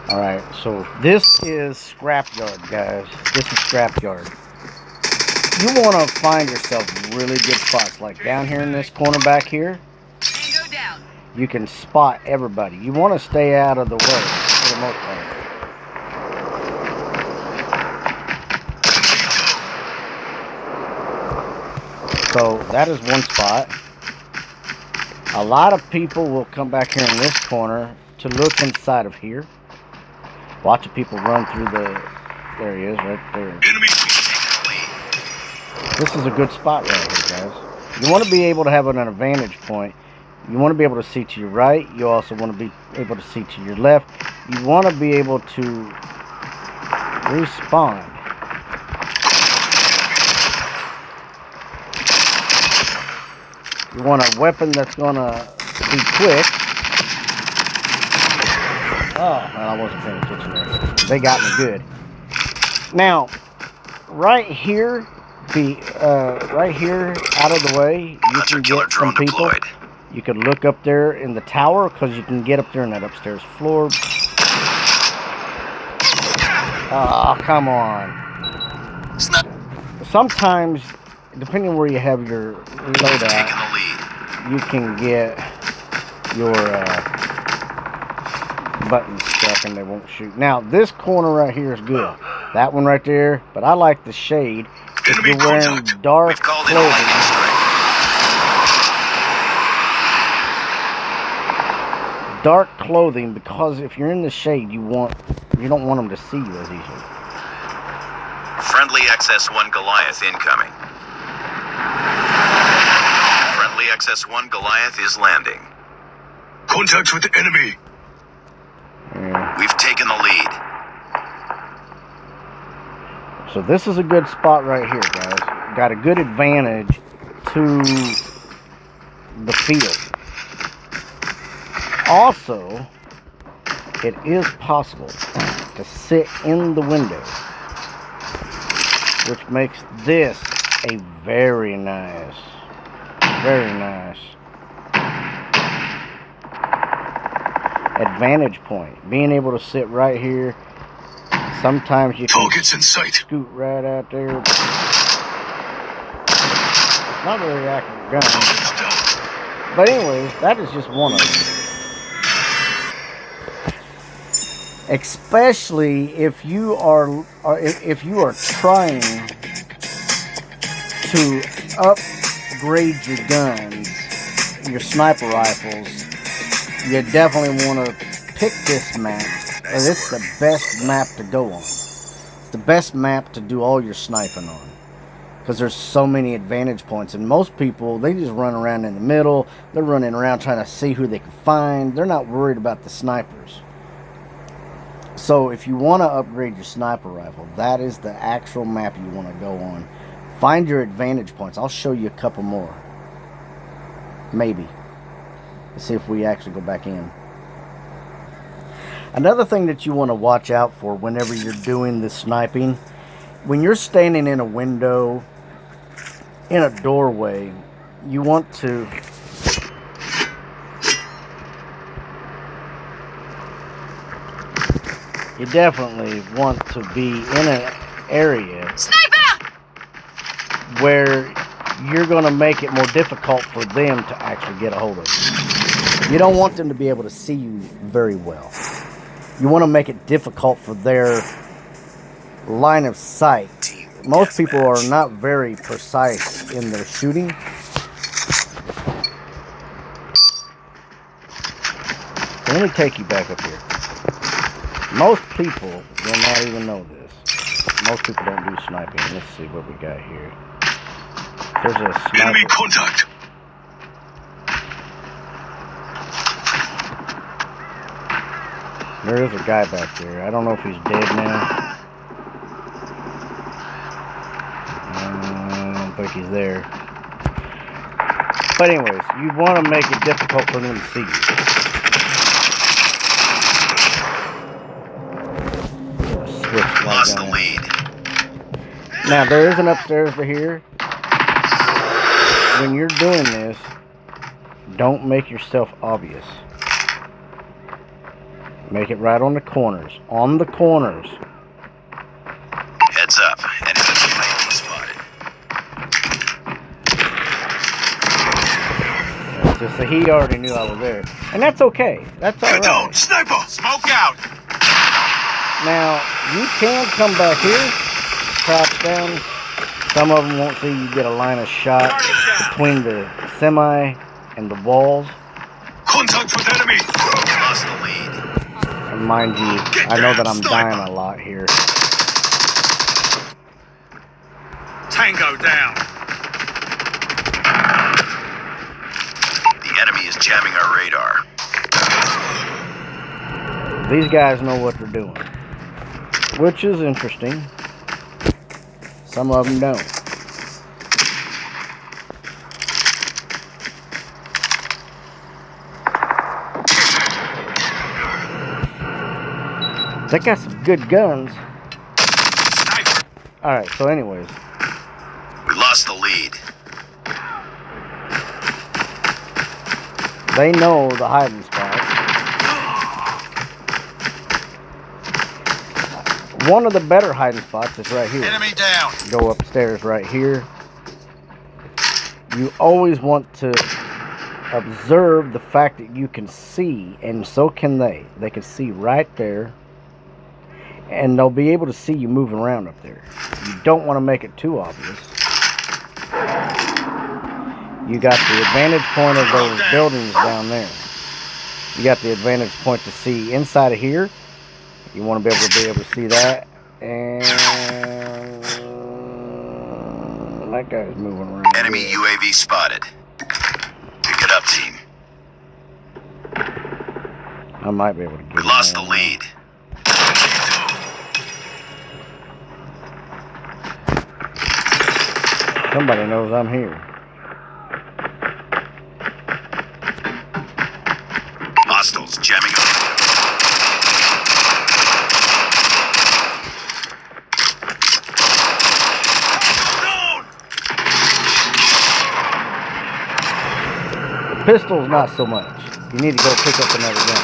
Alright, so this is scrapyard, guys. This is scrapyard. You want to find yourself really good spots, like down here in this corner back here. You can spot everybody. You want to stay out of the way for the most part. So that is one spot. A lot of people will come back here in this corner to look inside of here. Watching people run through the... There he is, right there. This is a good spot right here, guys. You want to be able to have an advantage point. You want to be able to see to your right. You also want to be able to see to your left. You want to be able to respawn. You want a weapon that's going to be quick. Oh, man, I wasn't paying attention there. They got me good. Now, right here, right here, out of the way, you can get some people. You can look up there in the tower, because you can get up there in that upstairs floor. Oh, come on. Sometimes, depending on where you have your load at, you can get your buttons stuck and they won't shoot. Now, this corner right here is good. That one right there, but I like the shade. If you're wearing dark clothing, because if you're in the shade, you don't want them to see you as easily. Friendly XS-1 Goliath incoming. Friendly XS-1 Goliath is landing. Contact with the enemy. Yeah. We've taken the lead. So this is a good spot right here, guys. Got a good advantage to the field. Also, it is possible to sit in the window, which makes this a very nice advantage point. Being able to sit right here. Sometimes you can targets in sight. Scoot right out there. Not very accurate gun. But anyways, that is just one of them. Especially if you are trying to upgrade your guns, your sniper rifles, you definitely want to pick this map. It's the best map to go on. It's the best map to do all your sniping on. Because there's so many advantage points. And most people, they just run around in the middle. They're running around trying to see who they can find. They're not worried about the snipers. So if you want to upgrade your sniper rifle, that is the actual map you want to go on. Find your advantage points. I'll show you a couple more. Maybe. Let's see if we actually go back in. Another thing that you want to watch out for whenever you're doing this sniping, when you're standing in a window, in a doorway, you want to you definitely want to be in an area where you're going to make it more difficult for them to actually get a hold of you. You don't want them to be able to see you very well. You want to make it difficult for their line of sight. Most people are not very precise in their shooting. So let me take you back up here. Most people will not even know this. Most people don't do sniping. Let's see what we got here. There's a sniper. Enemy contact. There is a guy back there. I don't know if he's dead now. I don't think he's there. But anyways, you want to make it difficult for them to see you. Lost the lead. Now there is an upstairs to here. When you're doing this, don't make yourself obvious. Make it right on the corners. On the corners. Heads up. Enemy UAV spotted. It's just that he already knew I was there. And that's okay. That's Head down! alright. Sniper! Smoke out. Now, you can come back here, crouch down. Some of them won't see you get a line of shot between the semi and the walls. Contact with enemy! Lost the lead. And mind you, I know that I'm dying a lot here. Tango down! The enemy is jamming our radar. These guys know what they're doing, which is interesting. Some of them don't. They got some good guns. Sniper! Alright, so anyways. We lost the lead. They know the hiding spots. One of the better hiding spots is right here. Enemy down. Go upstairs right here. You always want to observe the fact that you can see, and so can they. They can see right there. And they'll be able to see you moving around up there. You don't want to make it too obvious. You got the advantage point of those buildings down there. You got the advantage point to see inside of here. You want to be able to see that. And that guy's moving around. Enemy here. UAV spotted. Pick it up, team. I might be able to get We lost the lead. Somebody knows I'm here. Hostiles jamming up. Pistols, not so much. You need to go pick up another gun.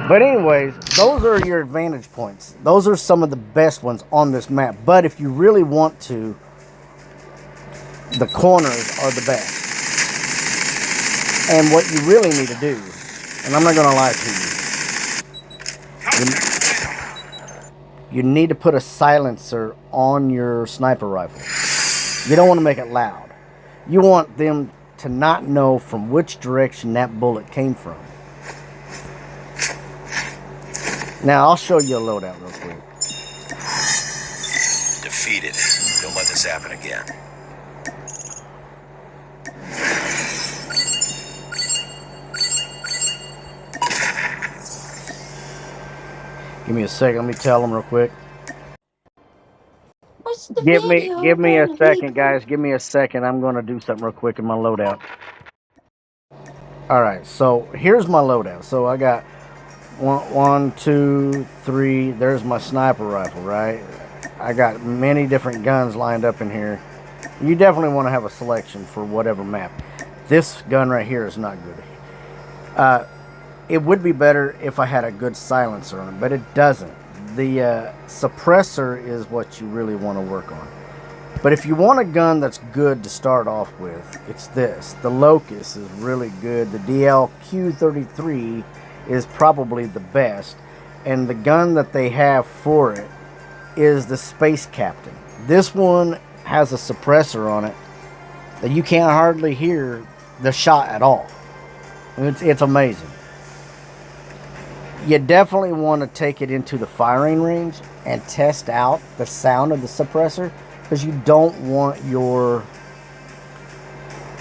But anyways, those are your advantage points. Those are some of the best ones on this map. But if you really want to, the corners are the best. And what you really need to do, and I'm not going to lie to you, you need to put a silencer on your sniper rifle. You don't want to make it loud. You want them to not know from which direction that bullet came from. Now, I'll show you a loadout real quick. Defeated. Don't let this happen again. Give me a second. Let me tell them real quick. What's the Give me a video second, gonna guys. Give me a second. I'm going to do something real quick in my loadout. All right, so here's my loadout. So I got one, two, three. There's my sniper rifle, right? I got many different guns lined up in here. You definitely want to have a selection for whatever map. This gun right here is not good. It would be better if I had a good silencer on it, but it doesn't. The suppressor is what you really want to work on. But if you want a gun that's good to start off with, it's this. The Locust is really good. The DLQ-33 is probably the best. And the gun that they have for it is the Space Captain. This one has a suppressor on it that you can't hardly hear the shot at all. It's amazing. You definitely want to take it into the firing range and test out the sound of the suppressor, because you don't want your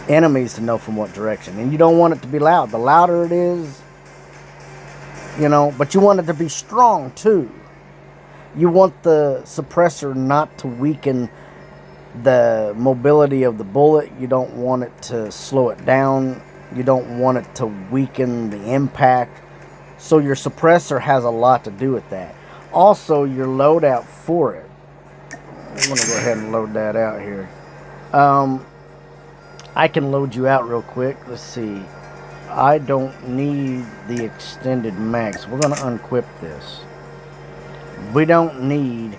enemies to know from what direction. And you don't want it to be loud. The louder it is, you know, but you want it to be strong too. You want the suppressor not to weaken the mobility of the bullet. You don't want it to slow it down. You don't want it to weaken the impact. So your suppressor has a lot to do with that. Also, your loadout for it I'm going to go ahead and load that out here. I can load you out real quick. Let's see. I don't need the extended mags. We're going to unquip this. We don't need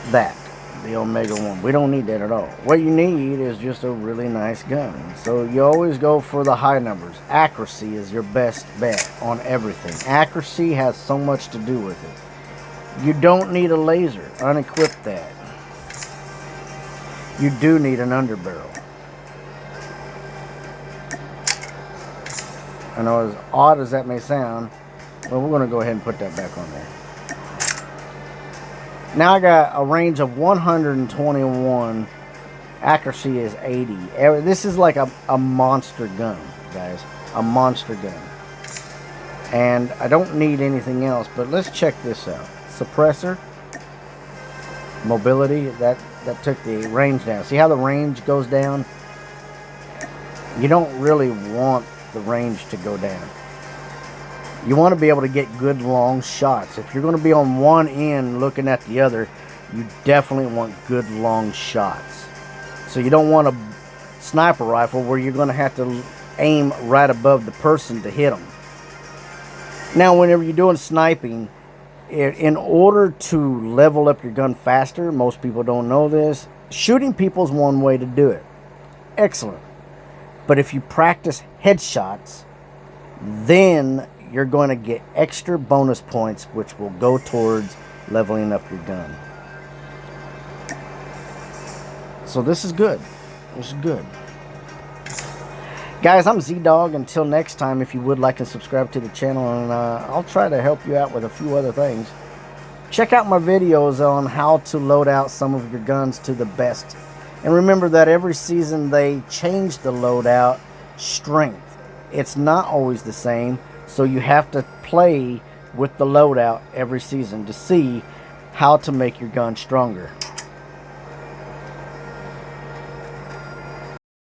that, the Omega 1. We don't need that at all. What you need is just a really nice gun. So you always go for the high numbers. Accuracy is your best bet on everything. Accuracy has so much to do with it. You don't need a laser. Unequip that. You do need an underbarrel. I know, as odd as that may sound, but we're going to go ahead and put that back on there. Now I got a range of 121. Accuracy is 80. This is like a monster gun, guys. A monster gun. And I don't need anything else, but let's check this out. Suppressor. Mobility. That took the range down. See how the range goes down? You don't really want the range to go down. You want to be able to get good long shots. If you're going to be on one end looking at the other, you definitely want good long shots. So you don't want a sniper rifle where you're going to have to aim right above the person to hit them. Now, whenever you're doing sniping, in order to level up your gun faster, most people don't know this, shooting people is one way to do it. Excellent. But if you practice headshots, then you're going to get extra bonus points, which will go towards leveling up your gun. So this is good. This is good. Guys, I'm Z-Dog. Until next time, if you would like and subscribe to the channel, and I'll try to help you out with a few other things. Check out my videos on how to load out some of your guns to the best. And remember that every season they change the loadout strength. It's not always the same, so you have to play with the loadout every season to see how to make your gun stronger.